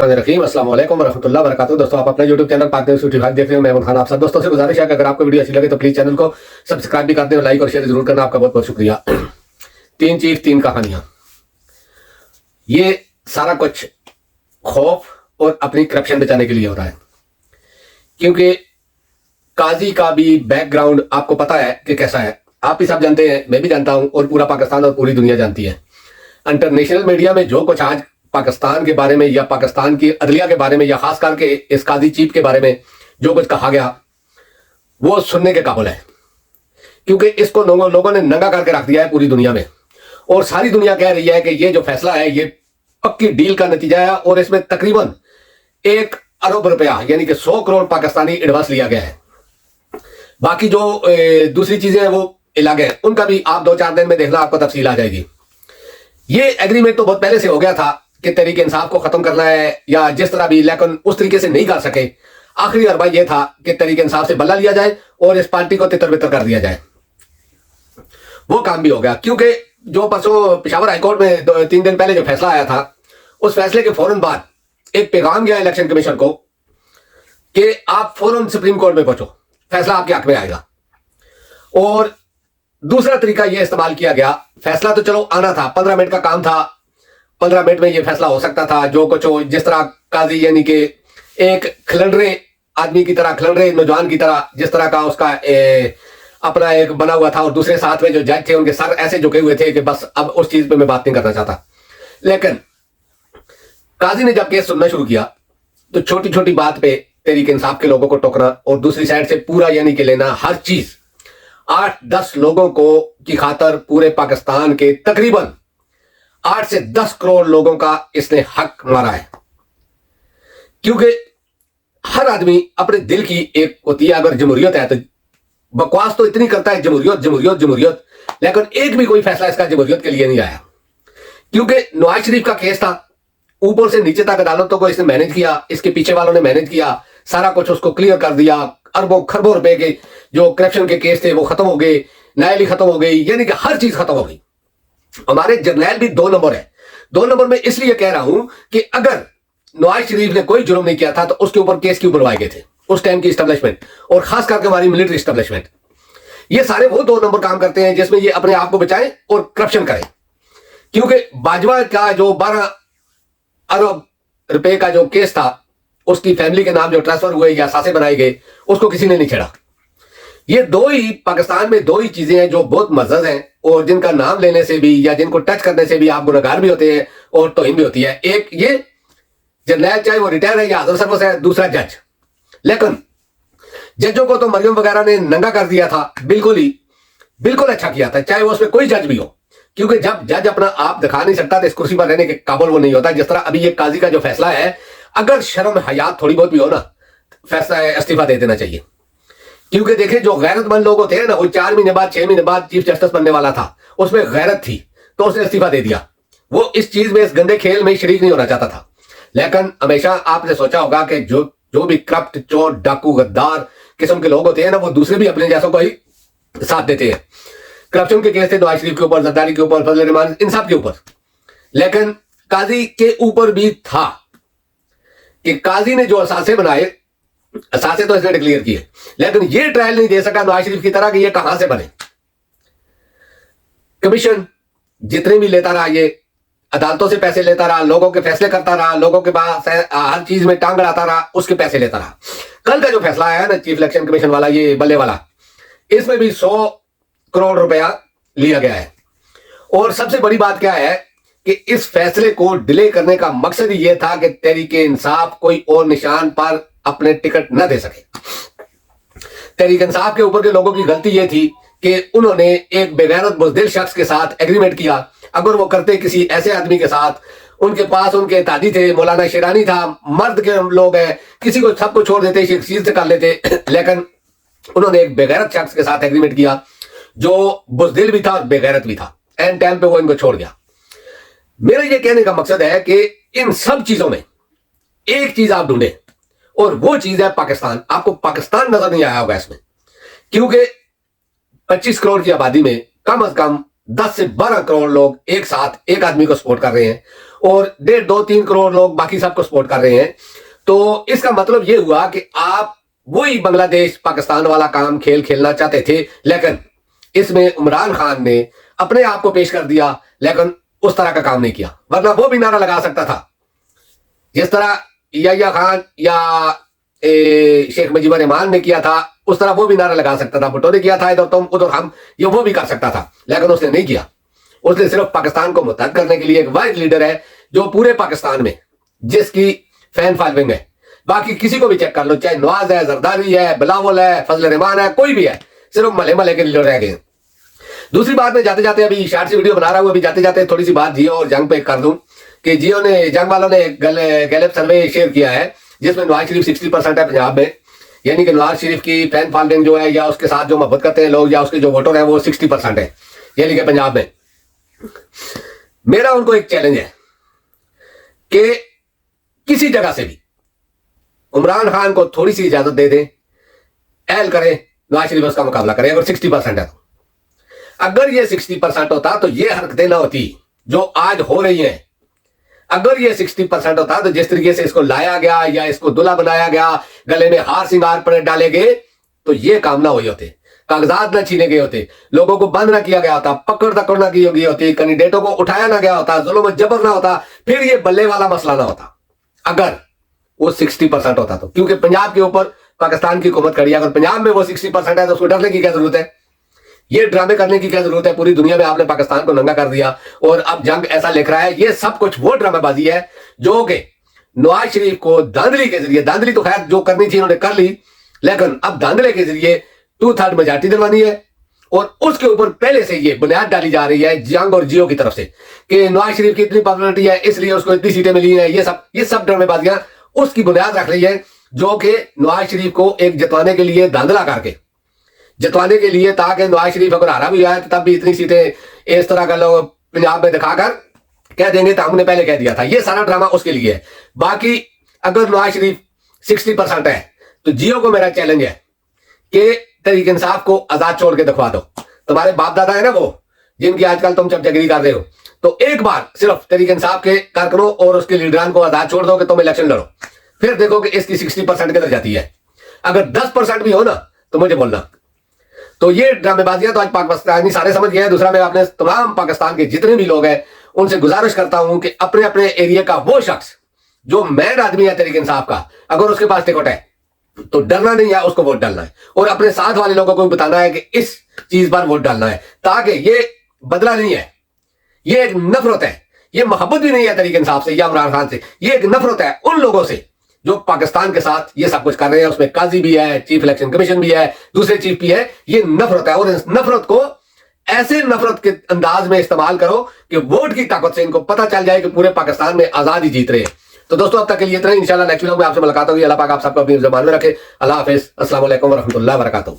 बिस्मिल्लाहिर्रहमानिर्रहीम। अस्सलाम वालेकुम वरहमतुल्लाहि वबरकातुहू। दोस्तों, आप अपना YouTube चैनल पाक न्यूज़ भाग देख रहे हो। मैं इमरान खान आप सब दोस्तों से गुजारिश है कि अगर आपको वीडियो अच्छी लगे तो प्लीज चैनल को सब्सक्राइब भी कर दें और लाइक और शेयर जरूर करना। आपका बहुत बहुत शुक्रिया। तीन चीज, तीन कहानियां। ये सारा कुछ खौफ और अपनी करप्शन बचाने के लिए हो रहा है, क्योंकि काजी का भी बैकग्राउंड आपको पता है कि कैसा है। आप भी सब जानते हैं, मैं भी जानता हूं और पूरा पाकिस्तान और पूरी दुनिया जानती है। इंटरनेशनल मीडिया में जो कुछ आज पाकिस्तान के बारे में या पाकिस्तान की अदलिया के बारे में या खास करके इस काजी चीफ के बारे में जो कुछ कहा गया, वो सुनने के काबिल है, क्योंकि इसको लोगों ने नंगा करके रख दिया है पूरी दुनिया में। और सारी दुनिया कह रही है कि ये जो फैसला है ये पक्की डील का नतीजा है और इसमें तकरीबन 1 अरब रुपया यानी कि 100 करोड़ पाकिस्तानी एडवांस लिया गया है। बाकी जो दूसरी चीजें हैं वो अलग है, उनका भी आप 2-4 दिन में देखना, आपको तफसील आ जाएगी। ये एग्रीमेंट तो बहुत पहले से हो गया था कि तहरीक इंसाफ को खत्म करना है या जिस तरह भी, लेकिन उस तरीके से नहीं कर सके। आखिरी अरबा यह था कि तहरीक इंसाफ से बदला लिया जाए और इस पार्टी को तितर बितर कर दिया जाए। वो काम भी हो गया, क्योंकि जो परसों पेशावर हाईकोर्ट में 3 दिन पहले जो फैसला आया था, उस फैसले के फौरन बाद एक पैगाम गया इलेक्शन कमीशन को कि आप फौरन सुप्रीम कोर्ट में पहुंचो, फैसला आपके हक में आएगा। और दूसरा तरीका यह इस्तेमाल किया गया, फैसला तो चलो आना था, 15 मिनट का काम था, 15 मिनट में यह फैसला हो सकता था। जो कुछ हो, जिस तरह काजी यानी कि एक खिलंडरे आदमी की तरह, खिलंडरे नौजवान की तरह, जिस तरह का उसका अपना एक बना हुआ था, और दूसरे साथ में जो जज थे उनके सर ऐसे झुके हुए थे कि बस अब उस चीज पे मैं बात नहीं करना चाहता। लेकिन काजी ने जब केस सुनना शुरू किया तो छोटी छोटी बात पे तहरीक इंसाफ के लोगों को टोकना और दूसरी साइड से पूरा यानी कि लेना, हर चीज 8-10 लोगों को की खातर पूरे पाकिस्तान के तकरीबन 8 से 10 करोड़ लोगों का इसने हक मारा है। क्योंकि हर आदमी अपने दिल की एक होती है, अगर जमहूरियत है तो बकवास तो इतनी करता है, जमहूरियत जमहूरियत जमहूरियत, लेकिन एक भी कोई फैसला इसका जमहूरियत के लिए नहीं आया। क्योंकि नवाज शरीफ का केस था, ऊपर से नीचे तक अदालतों को इसने मैनेज किया, इसके पीछे वालों ने मैनेज किया, सारा कुछ उसको क्लियर कर दिया। अरबों खरबों रुपए के जो करप्शन के केस थे वो खत्म हो गए, न्यायालय खत्म हो गई, यानी कि हर चीज खत्म हो गई। हमारे जर्नैल भी 2 नंबर है। 2 नंबर में इसलिए कह रहा हूं कि अगर नवाज शरीफ ने कोई जुर्म नहीं किया था तो उसके ऊपर केस क्यों बनवाए गए थे उस टाइम की इस्टेब्लिशमेंट, और खास करके हमारी मिलिट्री इस्टेब्लिशमेंट। ये सारे वो 2 नंबर काम करते हैं जिसमें ये अपने आप को बचाएं और करप्शन करें। क्योंकि बाजवा का जो 12 अरब रुपए का जो केस था, उसकी फैमिली के नाम जो ट्रांसफर हुए या सासे बनाए गए, उसको किसी ने नहीं छेड़ा। ये 2 ही पाकिस्तान में 2 ही चीजें हैं जो बहुत मज़ज़ हैं और जिनका नाम लेने से भी या जिनको टच करने से भी आप गुनहगार भी होते हैं और तौहीन भी होती है। एक ये जर्नैल, चाहे वो रिटायर है या अदर सर्विस है, दूसरा जज। लेकिन जजों को तो मरियम वगैरह ने नंगा कर दिया था, बिल्कुल अच्छा किया था, चाहे वो उसमें कोई जज भी हो। क्योंकि जब जज अपना आप दिखा नहीं सकता तो इस कुर्सी पर रहने के काबिल वो नहीं होता। जिस तरह अभी ये काजी का जो फैसला है, अगर शर्म हयात थोड़ी बहुत भी हो ना, फैसला इस्तीफा दे देना चाहिए। क्योंकि देखे जो गैरतमंद लोग होते हैं ना, वो 4 महीने बाद 6 महीने बाद चीफ जस्टिस बनने वाला था, उसमें गैरत थी तो उसने इस्तीफा दे दिया। वो इस चीज में, इस गंदे खेल में शरीक नहीं होना चाहता था। लेकिन हमेशा आपने सोचा होगा कि जो भी करप्ट, चोर, डाकू, गद्दार किस्म के लोग होते हैं ना, वो दूसरे भी अपने जैसों को ही साथ देते हैं। करप्शन के केस थे नवाज शरीफ के ऊपर, जरदारी के ऊपर, फजल रहमान, इन सब के ऊपर। लेकिन काजी के ऊपर भी था कि काजी ने जो असासे बनाए, असासे तो इसने डिक्लेयर किए, लेकिन ये ट्रायल नहीं दे सका नवाज शरीफ की तरह कि ये कहां से बने। कमीशन जितने भी लेता रहा, ये अदालतों से पैसे लेता रहा, लोगों के फैसले करता रहा, लोगों के पास हर चीज में टांग अड़ाता रहा, उसके पैसे लेता रहा। कल का जो फैसला आया ना चीफ इलेक्शन कमीशन वाला, ये बल्ले वाला, इसमें भी 100 करोड़ रुपया लिया गया है। और सबसे बड़ी बात क्या है कि इस फैसले को डिले करने का मकसद यह था कि तहरीक इंसाफ कोई और निशान पर अपने टिकट न दे सके। तहरीक इंसाफ के ऊपर के लोगों की गलती यह थी कि उन्होंने एक बेगैरत बुज़दिल शख्स के साथ एग्रीमेंट किया। अगर वो करते किसी ऐसे आदमी के साथ, उनके पास उनके दादी थे, मौलाना शेरानी था, मर्द के लोग हैं, किसी को सबको छोड़ देते, चीज से कर लेते। लेकिन उन्होंने एक बेगैरत शख्स के साथ एग्रीमेंट किया जो बुज़दिल भी था और बेगैरत भी था। एंड टाइम पे वो इनको छोड़ गया। मेरा ये कहने का मकसद है कि इन सब चीजों में एक चीज आप ढूंढे, और वो चीज है पाकिस्तान। आपको पाकिस्तान नजर नहीं आया होगा इसमें, क्योंकि 25 करोड़ की आबादी में कम अज कम 10 से 12 करोड़ लोग एक साथ एक आदमी को सपोर्ट कर रहे हैं और 1.5, 2, 3 करोड़ लोग बाकी सबको सपोर्ट कर रहे हैं, तो इसका मतलब ये हुआ कि आप वही बांग्लादेश पाकिस्तान वाला काम खेल खेलना चाहते थे, लेकिन इसमें इमरान खान ने अपने आप को पेश कर दिया, लेकिन उस तरह का काम नहीं किया। वरना वो भी नारा लगा सकता था, जिस तरह याह्या खान या शेख मुजीबुर रहमान ने किया था, उस तरह वो भी नारा लगा सकता था। भुट्टो ने किया था इधर तुम उधर हम, ये वो भी कर सकता था, लेकिन उसने नहीं किया। उसने सिर्फ पाकिस्तान को मुत्तहद करने के लिए एक वाहिद लीडर है जो पूरे पाकिस्तान में जिसकी फैन फॉलोइंग है। बाकी किसी को भी चेक कर लो, चाहे नवाज है, जरदारी है, बिलावल है, फजल रहमान है, कोई भी है, सिर्फ मले मले के लीडर रह गए। दूसरी बात में जाते जाते अभी शॉर्ट सी वीडियो बना रहा हूं, अभी जाते जाते थोड़ी सी बात जियो और जंग पे कर दूं कि जियो ने, जंग वालों ने गैलेप सर्वे शेयर किया है जिसमें नवाज शरीफ 60% है पंजाब में, यानी कि नवाज शरीफ की फैन फॉलोइंग जो है या उसके साथ जो मोहब्बत करते हैं लोग या उसके जो वोटर है वो 60% है, यानी कि पंजाब में। मेरा उनको एक चैलेंज है कि किसी जगह से भी इमरान खान को थोड़ी सी इजाजत दे दें, एल करें, नवाज शरीफ उसका मुकाबला करें। अगर 60% है तो, अगर ये 60% होता तो ये हरकतें ना होती जो आज हो रही हैं। अगर ये 60% होता तो जिस तरीके से इसको लाया गया या इसको दुल्हा बनाया गया, गले में हार सिंगार पर डाले गए, तो ये काम ना हुए होते, कागजात ना छीने गए होते, लोगों को बंद ना किया गया होता, पकड़ दकड़ ना की गई होती, कैंडिडेटों को उठाया ना गया होता, जुल्म जबर ना होता, फिर ये बल्ले वाला मसला ना होता। अगर वो 60% होता तो, क्योंकि पंजाब के ऊपर पाकिस्तान की हुकूमत खड़ी है। अगर पंजाब में वो 60% है तो उसको डरने की क्या जरूरत है, ये ड्रामे करने की क्या जरूरत है। पूरी दुनिया में आपने पाकिस्तान को नंगा कर दिया और अब जंग ऐसा लिख रहा है। ये सब कुछ वो ड्रामेबाजी है जो कि नवाज शरीफ को धांधली के जरिए, धांधली तो खैर जो करनी थी उन्होंने कर ली, लेकिन अब धांधले के जरिए 2/3 मेजॉरिटी दिलवानी है और उसके ऊपर पहले से ये बुनियाद डाली जा रही है जंग और जियो की तरफ से कि नवाज शरीफ की इतनी पॉपुलरिटी है इसलिए उसको इतनी सीटें मिली हैं। ये सब ड्रामेबाजियां उसकी बुनियाद रख रही है, जो कि नवाज शरीफ को एक जितवाने के लिए धांधला करके जितवाने के लिए, ताकि नवाज शरीफ अगर हारा भी आया तो तब भी इतनी सीटें इस तरह का लोग पंजाब में दिखाकर कह देंगे तो हमने पहले कह दिया था। ये सारा ड्रामा उसके लिए है। बाकी अगर नवाज शरीफ 60% है तो जियो को मेरा चैलेंज है कि तहरीक इंसाफ को आजाद छोड़ के दिखवा दो। तुम्हारे बाप दादा है ना वो, जिनकी आजकल तुम चमचगिरी कर रहे हो, तो एक बार सिर्फ तहरीक इंसाफ के कारकुनों और उसके लीडरान को आजाद छोड़ दो कि तुम इलेक्शन लड़ो, फिर देखो कि इसकी 60% किधर जाती है। अगर 10% भी हो ना तो मुझे बोलना। तो ये ड्रामेबाजियां तो आज पाकिस्तानी सारे समझ गए हैं। दूसरा, मैं अपने तमाम पाकिस्तान के जितने भी लोग हैं उनसे गुजारिश करता हूं कि अपने अपने एरिया का वो शख्स जो मैन आदमी है तहरीक इंसाफ का, अगर उसके पास टिकट है तो डरना नहीं है, उसको वोट डालना है और अपने साथ वाले लोगों को भी बताना है कि इस चीज पर वोट डालना है, ताकि ये बदला नहीं है, ये एक नफरत है, ये मोहब्बत भी नहीं है तहरीक इंसाफ से या इमरान खान से, ये एक नफरत है उन लोगों से जो पाकिस्तान के साथ ये सब कुछ कर रहे हैं। उसमें काजी भी है, चीफ इलेक्शन कमीशन भी है, दूसरे चीफ भी है। ये नफरत है और इस नफरत को ऐसे नफरत के अंदाज में इस्तेमाल करो कि वोट की ताकत से इनको पता चल जाए कि पूरे पाकिस्तान में आजादी जीत रहे हैं। तो दोस्तों, अब तक के लिए इतना ही। इंशाल्लाह नेक्स्ट वीडियो में आपसे मुलाकात होगी। अल्लाह पाक आप सबको अपनी ज़बान में रखे। अल्लाह हाफिज़। अस्सलाम वालेकुम व रहमतुल्लाहि व बरकातहू।